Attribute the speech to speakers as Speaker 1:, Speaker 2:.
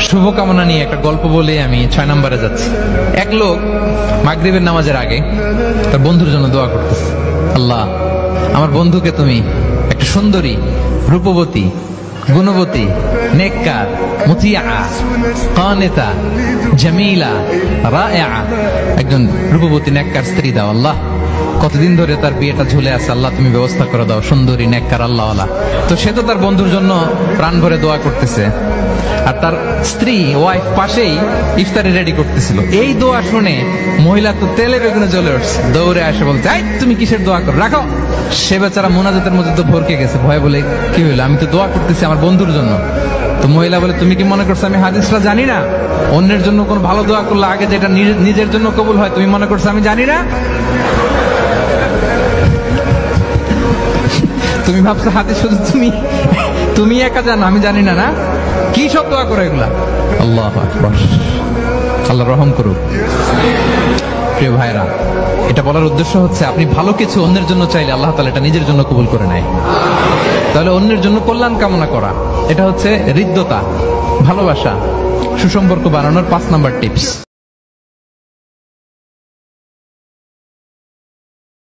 Speaker 1: শুভকামনা নিয়ে একটা গল্প বলে আমি 6 নম্বরে যাচ্ছি। এক লোক মাগরিবের নামাজের আগে তার বন্ধুর জন্য দোয়া করতেছে, আল্লাহ আমার বন্ধুকে তুমি একটা সুন্দরী, রূপবতী, গুণবতী, নেককার, মুতিয়া, কানেতা, জামিলা, রায়া, একজন রূপবতী নেককার স্ত্রী দাও আল্লাহ। কতদিন ধরে তার বিয়েটা ঝুলে আছে, আল্লাহ তুমি ব্যবস্থা করে দাও, সুন্দরী, নেককার, আল্লাহওয়ালা। তো সে তো তার বন্ধুর জন্য প্রাণ ভরে দোয়া করতেছে, আর তার স্ত্রী ওয়াইফ পাশেই ইফতারি রেডি করতেছিল। এই দোয়া শুনে মহিলা তো তেলে বেগুনে জ্বলে উঠছে, দৌড়ে আসে বলতে, এই তুমি কিসের দোয়া করো, রাখো। সে বেচারা মোনাজাতের মধ্যে তো ভরকে গেছে, ভয় বলে কি হইলো, আমি তো দোয়া করতেছি আমার বন্ধুর জন্য। তো মহিলা বলে, তুমি কি মনে করছো আমি হাদিসটা জানি না? অন্যের জন্য কোন ভালো দোয়া করলে আগে যেটা নিজের জন্য কবুল হয়, তুমি মনে করছো আমি জানি না? তুমি ভাবছো হাদিস শুধু তুমি একা জানো, আমি জানি না? না, কি সব দোয়া করো এগুলা? আল্লাহু আকবার, আল্লাহ রহম করুক। প্রিয় ভাইরা, এটা বলার উদ্দেশ্য হচ্ছে আপনি ভালো কিছু অন্যের জন্য চাইলে আল্লাহ তাআলা এটা নিজের জন্য কবুল করে নেয়। তাহলে অন্যের জন্য কল্যাণ কামনা করা, এটা হচ্ছে হৃদ্যতা, ভালোবাসা, সুসম্পর্ক বানানোর 5 নাম্বার টিপস।